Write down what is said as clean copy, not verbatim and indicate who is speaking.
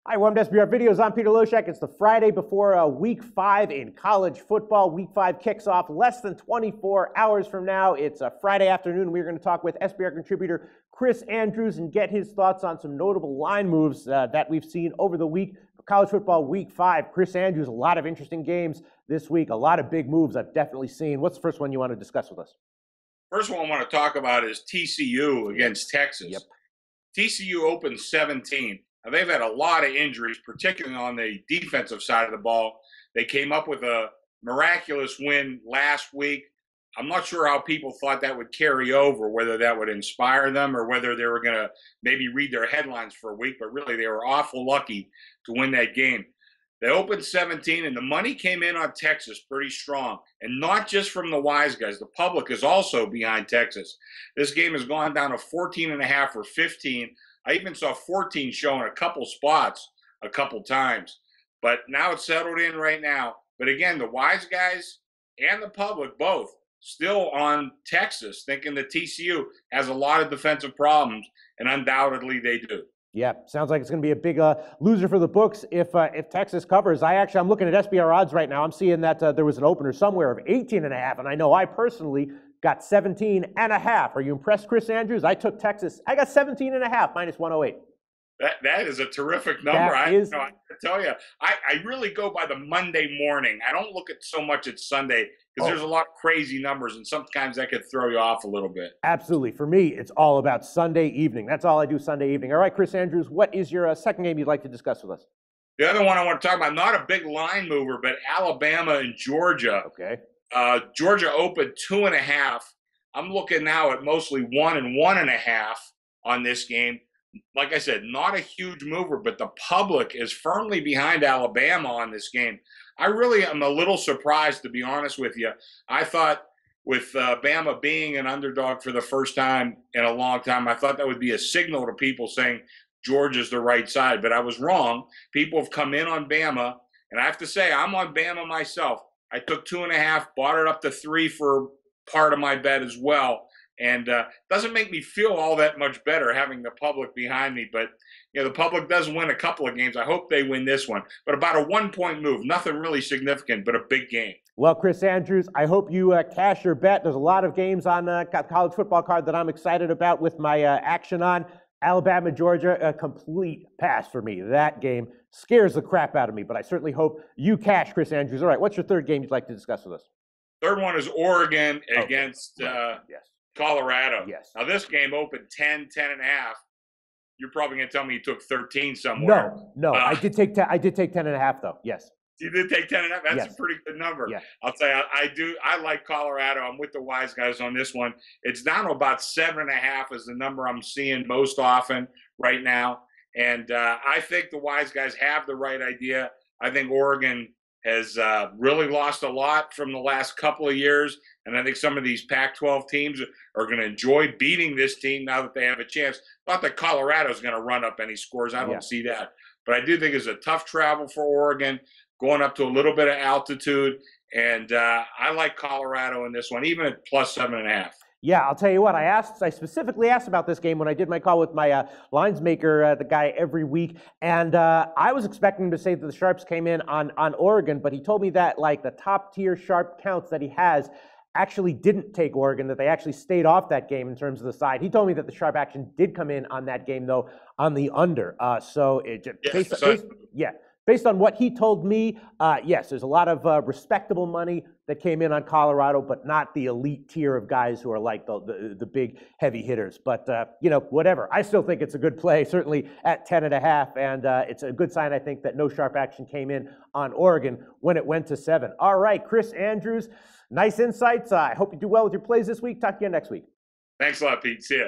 Speaker 1: Hi, welcome to SBR Videos. I'm Peter Loshak. It's the Friday before Week 5 in college football. Week 5 kicks off less than 24 hours from now. It's a Friday afternoon. We're going to talk with SBR contributor Chris Andrews and get his thoughts on some notable line moves that we've seen over the week for college football Week 5. Chris Andrews, a lot of interesting games this week, a lot of big moves I've definitely seen. What's the first one you want to discuss with us?
Speaker 2: First one I want to talk about is TCU against Texas.
Speaker 1: Yep.
Speaker 2: TCU opened 17. Now, they've had a lot of injuries, particularly on the defensive side of the ball. They came up with a miraculous win last week. I'm not sure how people thought that would carry over, whether that would inspire them or whether they were going to maybe read their headlines for a week, but really they were awful lucky to win that game. They opened 17, and the money came in on Texas pretty strong, and not just from the wise guys. The public is also behind Texas. This game has gone down to 14.5 or 15. I even saw 14 shown a couple spots a couple times, but now it's settled in right now. But again, the wise guys and the public both still on Texas, thinking that TCU has a lot of defensive problems, and undoubtedly they do.
Speaker 1: Yeah, sounds like it's going to be a big loser for the books if Texas covers. I'm looking at SBR odds right now. I'm seeing that there was an opener somewhere of 18.5, and I know I personally got 17.5. Are you impressed, Chris Andrews? I took Texas. I got 17.5 minus 108.
Speaker 2: That is a terrific number. I tell you, I really go by the Monday morning. I don't look at so much at Sunday because there's a lot of crazy numbers, and sometimes that could throw you off a little bit.
Speaker 1: Absolutely. For me, it's all about Sunday evening. That's all I do Sunday evening. All right, Chris Andrews, what is your second game you'd like to discuss with us?
Speaker 2: The other one I want to talk about, not a big line mover, but Alabama and Georgia.
Speaker 1: Okay.
Speaker 2: Georgia opened 2.5. I'm looking now at mostly 1 and 1.5 on this game. Like I said, not a huge mover, but the public is firmly behind Alabama on this game. I really am a little surprised, to be honest with you. I thought with Bama being an underdog for the first time in a long time, I thought that would be a signal to people saying Georgia's the right side, but I was wrong. People have come in on Bama, and I have to say I'm on Bama myself. I took 2.5, bought it up to 3 for part of my bet as well. And doesn't make me feel all that much better having the public behind me. But, you know, the public does win a couple of games. I hope they win this one. But about a 1-point move. Nothing really significant, but a big game.
Speaker 1: Well, Chris Andrews, I hope you cash your bet. There's a lot of games on the college football card that I'm excited about with my action on. Alabama, Georgia, a complete pass for me. That game scares the crap out of me. But I certainly hope you cash, Chris Andrews. All right, what's your third game you'd like to discuss with us?
Speaker 2: Third one is Oregon against
Speaker 1: Yes.
Speaker 2: Colorado.
Speaker 1: Yes.
Speaker 2: Now, this game opened 10.5. You're probably going to tell me you took 13 somewhere.
Speaker 1: No. I did take 10.5 though. Yes.
Speaker 2: You did take 10.5. That's
Speaker 1: Yes.
Speaker 2: a pretty good number.
Speaker 1: Yeah.
Speaker 2: I'll tell you, I do. I like Colorado. I'm with the wise guys on this one. It's down to about 7.5 is the number I'm seeing most often right now. And I think the wise guys have the right idea. I think Oregon has really lost a lot from the last couple of years. And I think some of these Pac-12 teams are going to enjoy beating this team now that they have a chance. Not that Colorado's going to run up any scores. I don't see that. But I do think it's a tough travel for Oregon, going up to a little bit of altitude. And I like Colorado in this one, even at plus 7.5.
Speaker 1: Yeah, I'll tell you what, I specifically asked about this game when I did my call with my lines maker, the guy every week, and I was expecting to say that the Sharps came in on Oregon, but he told me that like the top tier Sharp counts that he has actually didn't take Oregon, that they actually stayed off that game in terms of the side. He told me that the Sharp action did come in on that game, though, on the under. Based on what he told me, yes, there's a lot of respectable money that came in on Colorado, but not the elite tier of guys who are like the big heavy hitters. But, whatever. I still think it's a good play, certainly at 10.5. And it's a good sign, I think, that no sharp action came in on Oregon when it went to 7. All right, Chris Andrews, nice insights. I hope you do well with your plays this week. Talk to you next week.
Speaker 2: Thanks a lot, Pete. See ya.